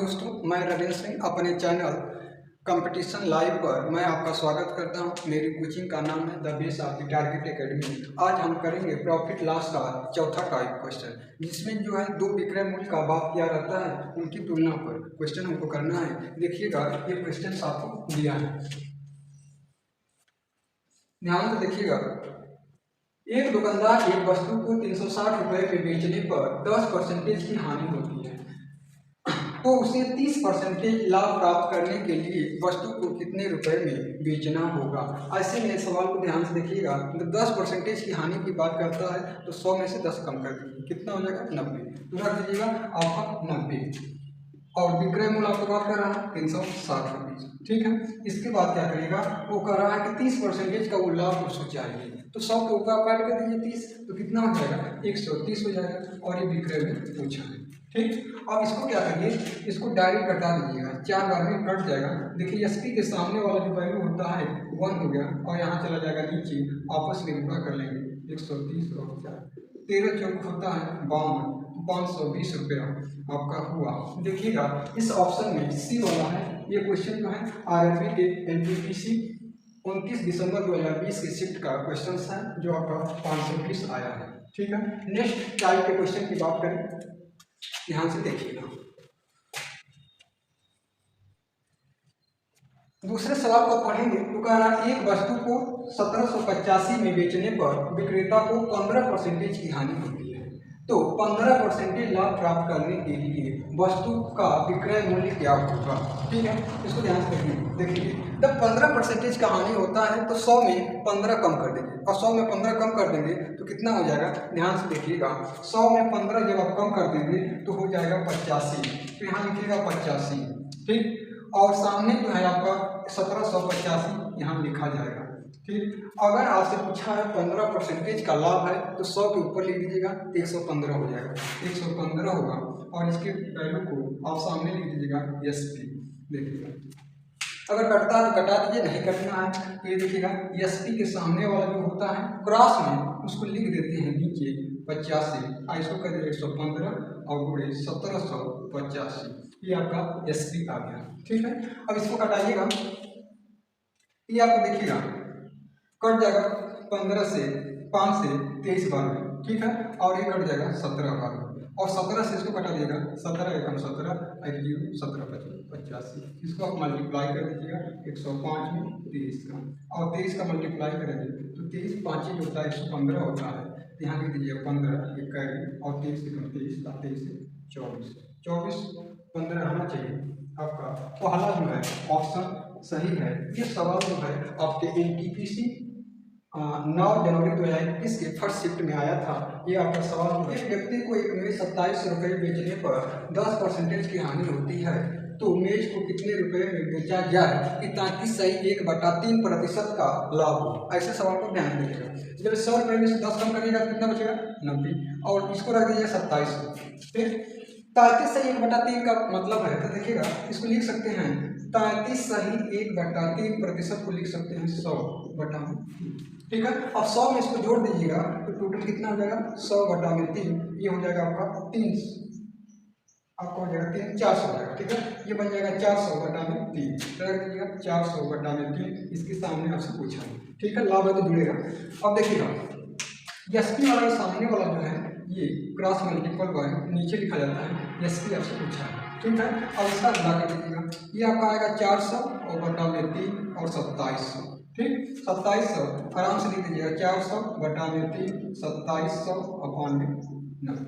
दोस्तों, मैं रविंद्र सिंह अपने चैनल कंपटीशन लाइव पर मैं आपका स्वागत करता हूं। मेरी कोचिंग का नाम है the base of the target academy. आज हम करेंगे प्रॉफिट लॉस का चौथा टाइप क्वेश्चन, जिसमें जो है दो विक्रय मूल्य का बात किया रहता है, उनकी तुलना पर क्वेश्चन हमको करना है। देखिएगा, ये क्वेश्चन आपको दिया है, ध्यान से देखिएगा। एक दुकानदार एक वस्तु को 360 रुपए में बेचने पर 10% की हानि होती है, तो उसे 30% लाभ प्राप्त करने के लिए वस्तु को कितने रुपए में बेचना होगा। ऐसे में सवाल को ध्यान से देखिएगा। जब 10% की हानि की बात करता है तो 100 में से 10 कम कर दीजिए, कितना हो जाएगा 90, तो रख दीजिएगा आपका 90। और विक्रय मूल्य आपको बात कर रहा है 360 रुपये, ठीक है। इसके बाद क्या करेगा, वो कह रहा है कि 30% का वो लाभ उसको चाहिए, तो 100 के ऊपर आप ऐड कर दीजिए 30, तो कितना हो जाएगा 130 हो जाएगा, और ये विक्रय में पूछा है, ठीक। अब इसको क्या करिए, इसको डायरेक्ट कटा दीजिएगा, 4 बार में कट जाएगा। देखिए एसपी के सामने वाला जो वैल्यू होता है 1 हो गया, और यहाँ चला जाएगा नीचे, आपस में गुणा कर लेंगे 130 और 4, 13 चौक होता है 52, 520 रुपया आपका हुआ। देखिएगा इस ऑप्शन में सी वाला है, ये क्वेश्चन जो है आरआरबी के एनटीपीसी 29 दिसंबर 2020 के शिफ्ट का क्वेश्चन है, जो आपका 520 आया है, ठीक है। नेक्स्ट टाइप के क्वेश्चन की बात करें, ध्यान से देखिएगा। दूसरे सवाल को पढ़ेंगे तो कह रहा है एक वस्तु को 1785 में बेचने पर विक्रेता को 15% की हानि होती है, तो 15% लाभ प्राप्त करने के लिए वस्तु का विक्रय मूल्य क्या होगा, ठीक है। इसको ध्यान से देखिए। जब 15% का हानि होता है तो 100 में 15 कम कर देंगे, और 100 में 15 कम कर देंगे तो कितना हो जाएगा, ध्यान से देखिएगा। 100 में 15 जब आप कम कर देंगे तो हो जाएगा 85, तो यहाँ लिखिएगा 85, ठीक। और सामने जो है आपका 1785 यहाँ लिखा जाएगा, ठीक। अगर आपसे पूछा है 15% का लाभ है तो 100 के ऊपर लिख दीजिएगा, 115 हो जाएगा, 115 होगा, और इसके वैल्यू को आप सामने लिख दीजिएगा एसपी। देखिएगा अगर कटता है तो कटा दीजिए, नहीं कटना है तो ये देखिएगा एसपी के सामने वाला जो होता है क्रॉस में उसको लिख देते हैं नीचे 85, इसको कर दिया 115 और गुणे 1785, ये आपका एसपी आ गया, ठीक है। अब इसको कटाइएगा, ये आपको देखिएगा कट जाएगा 15 से 5 से 23 बार में, ठीक है, और ये कट जाएगा 17 बार में, और 17 से इसको कटा दिएगा, 17 एकम 17, 17 85, इसको आप मल्टीप्लाई कर दीजिएगा 105 में 23 का, और 23 का मल्टीप्लाई करेंगे तो 23 5 जो होता है 115 होता है, यहाँ लिख दीजिएगा 15 एक कैरी, और 23 एकम 23, 23 से 24, 24 15 रहना चाहिए आपका। पहला जो है ऑप्शन सही है। ये सवाल जो है आपके एनटीपीसी 9 जनवरी 2021 के फर्स्ट शिफ्ट में आया था। ये आपका सवाल है। एक व्यक्ति को एक मेज 27 रुपये बेचने पर 10% की हानि होती है, तो मेज को कितने रुपए में बेचा जाए कि ताकि सही 1/3% का लाभ हो। ऐसे सवाल को ध्यान दीजिएगा। जब 100 रुपये में से 10 कम करिएगा तो कितना बचेगा 90, और इसको रख दीजिए 27, फिर 33 सही 1/3 का मतलब है, तो देखिएगा इसको लिख सकते हैं 33 सही 1/3% को लिख सकते हैं 100/3, ठीक है। अब 100 में इसको जोड़ दीजिएगा तो टोटल कितना हो जाएगा 100/3, ये हो जाएगा आपका 3, आपका हो जाएगा 3 400 हो जाएगा, ठीक है। ये बन जाएगा 400/3, रख दीजिएगा 400/3, इसके सामने आपसे पूछा है, ठीक है। लाभ है तो जुड़ेगा। अब देखिएगा एसपी वाला सामने वाला जो है ये क्रॉस मल्टीपल बाय नीचे लिखा जाता है, एसपी आपसे पूछा है, ठीक है। अब इसका गुणा कर दीजिएगा, ये आपका आएगा 400/3 और 2700, ठीक। 2700 आराम से लिख दीजिएगा 400/3, 2700/90,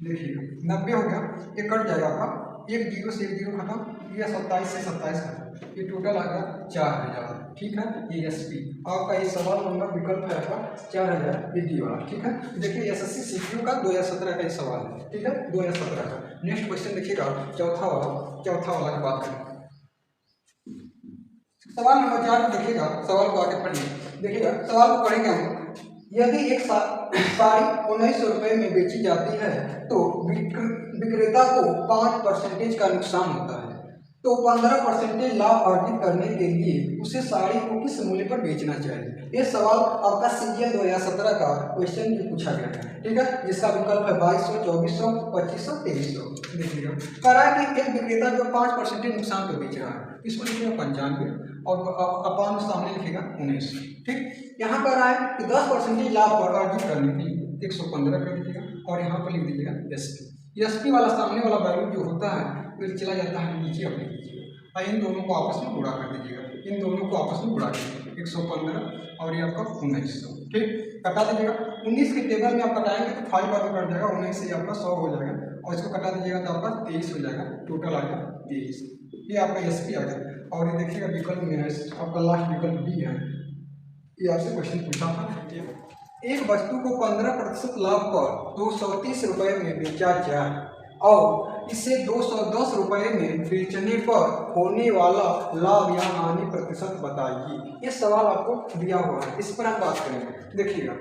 देखिएगा 90 हो गया, ये कट जाएगा आपका, एक जीरो से एक जीरो खत्म, ये 27 से 27 खत्म, ये टोटल आ गया 4000, ठीक है। ये एसपी आपका ये सवाल नंबर विकल्प है आपका 4000, ये डी वाला, ठीक है। देखिए एसएससी सीपीयू का 2017 का ये सवाल है, ठीक है, 2017 का। नेक्स्ट क्वेश्चन देखिएगा चौथा वाला की बात करें। सवाल नंबर 4 देखिएगा, सवाल को आगे पढ़िए। देखिएगा सवाल को पढ़ेंगे हम। यदि एक साड़ी 1900 रुपये में बेची जाती है तो विक्रेता को 5% का नुकसान होता है, तो तो 15% लाभ अर्जित करने के लिए उसे साड़ी को किस मूल्य पर बेचना चाहिए। ये सवाल आपका सीजीएल 2017 का क्वेश्चन भी पूछा गया है, ठीक है, जिसका विकल्प है 2200, 2400, 2500, 2300। देखिएगा कह रहा है कि एक विक्रेता जो 5% नुकसान पर बेच रहा है, इसको लिखेगा 95 और अपान सामने लिखेगा 19। ठीक, यहाँ पर रहा है कि 10% लाभ पर अर्जित करने के लिए 115 कर दीजिएगा और यहाँ पर लिख दीजिएगा एसपी वाला सामने वाला वैल्यू जो होता है वो चला जाता है नीचे, अपने लीजिएगा और इन दोनों को आपस में गुणा कर दीजिएगा, इन दोनों को आपस में गुणा कर 115 और ये आपका 1900। ठीक, कटा दीजिएगा 19 के टेबल में आप कटाएंगे तो 5 बार में कट जाएगा, 19 से आपका 100 हो जाएगा और इसको कटा दीजिएगा तो आपका 23 हो जाएगा, टोटल आ जाएगा 23। ये आपका एसपी आ गया। और ये देखिएगा विकल्प में है आपका लास्ट विकल्प बी है, ये आपसे क्वेश्चन पूछा था। एक वस्तु को 15% लाभ पर 230 रुपये में बेचा जाए और इसे 210 रुपये में बेचने पर होने वाला लाभ या हानि प्रतिशत बताइए। ये सवाल आपको दिया हुआ है, इस पर हम बात करेंगे। देखिएगा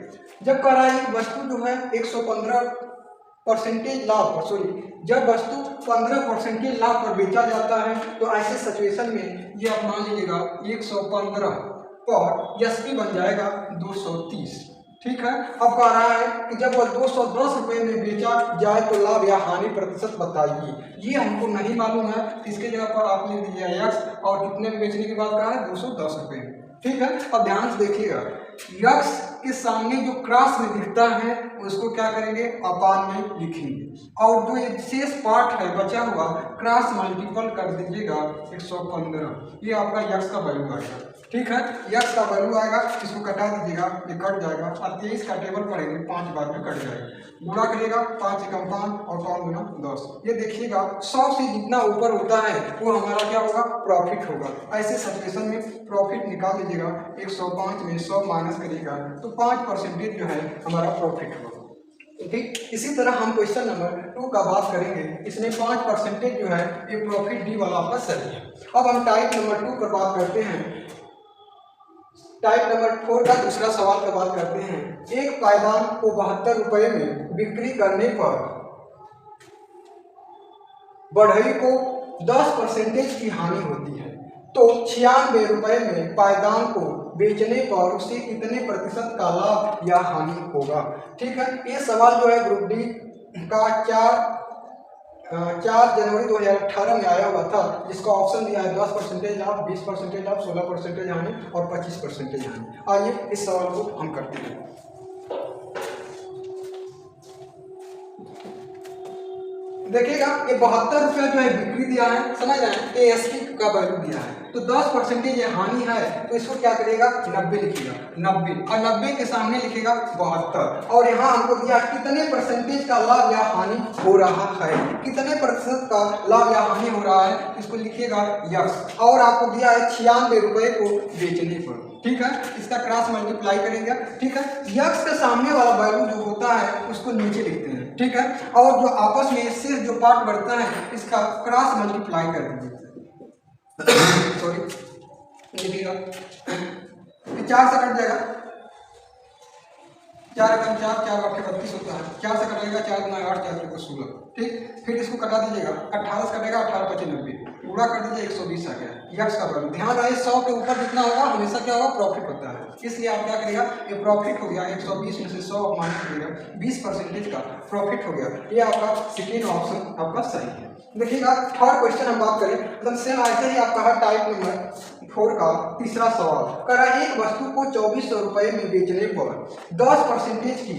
जब कह रहा है एक वस्तु जो है 115% लाभ पर, सॉरी, जब वस्तु 15% लाभ पर बेचा जाता है तो ऐसे सिचुएशन में ये आप मान लीजिएगा 115 पर एसपी बन जाएगा 230। ठीक है, अब कह रहा है कि जब वह 210 रुपये में बेचा जाए तो लाभ या हानि प्रतिशत बताइए। ये हमको नहीं मालूम है, इसके जगह पर आप लिख दीजिए यक्स और कितने में बेचने की बात कहा है 210 रुपये। ठीक है, अब ध्यान से देखिएगा यक्स के सामने जो क्रॉस में दिखता है उसको क्या करेंगे अपान में लिखेंगे और जो एक शेष पार्ट है बचा हुआ क्रॉस मल्टीपल कर दीजिएगा 115, ये आपका यक्स का वैल्यू आएगा। ठीक है, यक्स का वैल्यू आएगा, इसको कटा दीजिएगा, ये कट जाएगा और 23 का टेबल पढ़ेंगे 5 बार में कट जाएगा, गुणा करिएगा 5 एकम 5 और 5 गुना 10। ये देखिएगा 100 से जितना ऊपर होता है वो हमारा क्या होगा प्रॉफिट होगा। ऐसे सिचुएशन में प्रॉफिट निकाल लीजिएगा, 105 में 100 माइनस करिएगा तो 5% जो है हमारा प्रॉफिट होगा। ठीक, इसी तरह हम क्वेश्चन नंबर 2 का बात करेंगे, इसमें 5% जो है ये प्रॉफिट डी वाला आपका सही है। अब हम टाइप नंबर 2 पर बात करते हैं, टाइप नंबर 4 का दूसरा सवाल पर बात करते हैं। एक पायदान को 72 रुपये में बिक्री करने पर बढ़ई को 10% की हानि होती है तो 96 रुपये में पायदान को बेचने पर उसे कितने प्रतिशत का लाभ या हानि होगा। ठीक है, ये सवाल जो है ग्रुप डी का 4 जनवरी 2018 में आया हुआ था, जिसका ऑप्शन दिया है 10% लाभ, 20% लाभ, 16% हानि और 25% हानि। आइए इस सवाल को हम करते हैं। देखिएगा ये 72 रुपया जो है बिक्री दिया है, समझ रहे हैं, एएसपी का वैल्यू दिया है तो 10% ये हानि है तो इसको क्या करेगा 90 लिखेगा, 90 और 90 के सामने लिखेगा 72 और यहाँ हमको दिया कितने परसेंटेज का लाभ या हानि हो रहा है, कितने प्रतिशत का लाभ या हानि हो रहा है इसको लिखिएगा यक्स और आपको दिया है 96 रुपये को बेचने पर। ठीक है, इसका क्रॉस मल्टीप्लाई करेंगे। ठीक है, यक्स के सामने वाला वैल्यू जो होता है उसको नीचे लिखते हैं। ठीक है, और जो आपस में इससे जो पार्ट बढ़ता है इसका क्रॉस मल्टीप्लाई कर दीजिए। सॉरी, लिखिएगा 4 से कट जाएगा, 4 एकम 4, 4 वाक्य 32 होता है, 4 से कटेगा 4 गुना 8, 4 को 16। ठीक, फिर इसको कटा दीजिएगा, 18 से कटेगा 18 25 90, पूरा कर दीजिए 120 आ गया यक्स का वैल्यू। ध्यान रहे 100 के ऊपर जितना होगा हमेशा क्या होगा प्रॉफिट होता है, इसलिए आप क्या करिएगा ये प्रॉफिट हो गया 120 में से 100 माइनस करिएगा 20% का प्रॉफिट हो गया। ये आपका सेकेंड ऑप्शन आपका सही है। देखिएगा थर्ड क्वेश्चन हम बात करें मतलब सेम ऐसे ही आपका है टाइप नंबर 4 का तीसरा सवाल कह रहा है एक वस्तु को 2400 रुपये में बेचने पर 10% की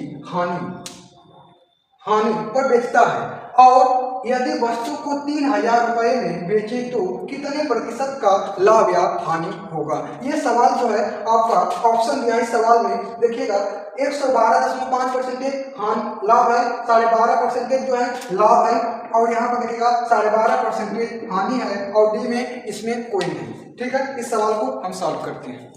हानि पर बेचता है और यदि वस्तु को 3000 रुपये में बेचे तो कितने प्रतिशत का लाभ या हानि होगा। ये सवाल जो है आपका ऑप्शन दिया है इस सवाल में, देखिएगा 112.5% हानि लाभ है, 12.5% जो है लाभ है और यहाँ पर देखिएगा 12.5% हानि है और डी में इसमें कोई नहीं। ठीक है, इस सवाल को हम सॉल्व करते हैं।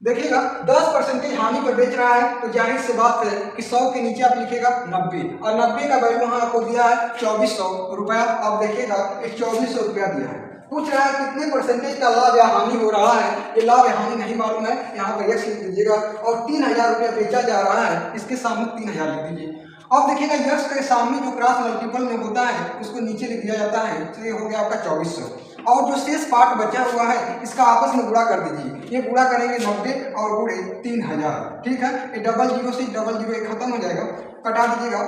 देखिएगा 10% हानि पर बेच रहा है तो जाहिर से बात है कि 100 के नीचे आप लिखेगा 90 और 90 का वैल्यू यहाँ आपको दिया है 2400 रुपया। अब देखिएगा 2400 रुपया दिया है, पूछ रहा है कितने परसेंटेज का लाभ या हानि हो रहा है। ये लाभ या हानि नहीं मालूम है, यहाँ पर यक्स लिख दीजिएगा और 3000 रुपया बेचा जा रहा है, इसके सामने 3000 लिख दीजिए अब देखिएगा यक्स के सामने जो क्रॉस मल्टीपल में होता है उसको नीचे लिख दिया जाता है, तो ये हो गया आपका 2400। और जो शेष पार्ट बचा हुआ है इसका आपस में गुणा कर दीजिए, ये गुणा करेंगे 90 और गुणे 3000, ठीक है। ये डबल जीरो से डबल जीरो खत्म हो जाएगा, कटा दीजिएगा,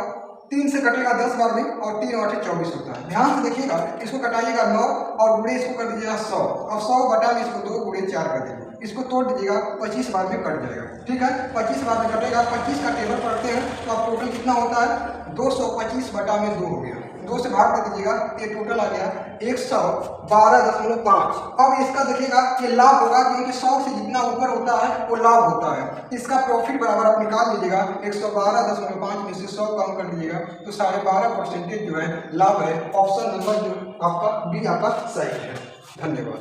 3 से कटेगा 10 बार में और 3 8 24 होता है। ध्यान से देखिएगा, इसको कटाइएगा 9 और गुणे इसको कर दीजिएगा 100, और 100 बटा में इसको 2 गुणे 4 कर दीजिए, इसको तोड़ दीजिएगा, 25 बार में कट जाएगा, ठीक है। 25 बार में कटेगा, 25 का टेबल पढ़ते हैं तो अब टोटल कितना होता है 225 बटा में 2 हो गया, 2 से भाग कर दीजिएगा, ये टोटल आ गया 112.5। अब इसका देखिएगा ये लाभ होगा, क्योंकि 100 से जितना ऊपर होता है वो लाभ होता है। इसका प्रॉफिट बराबर आप निकाल लीजिएगा, 112.5 में से 100 कम कर दीजिएगा तो 12.5% जो है लाभ है। ऑप्शन नंबर जो आपका बी आपका सही है। धन्यवाद।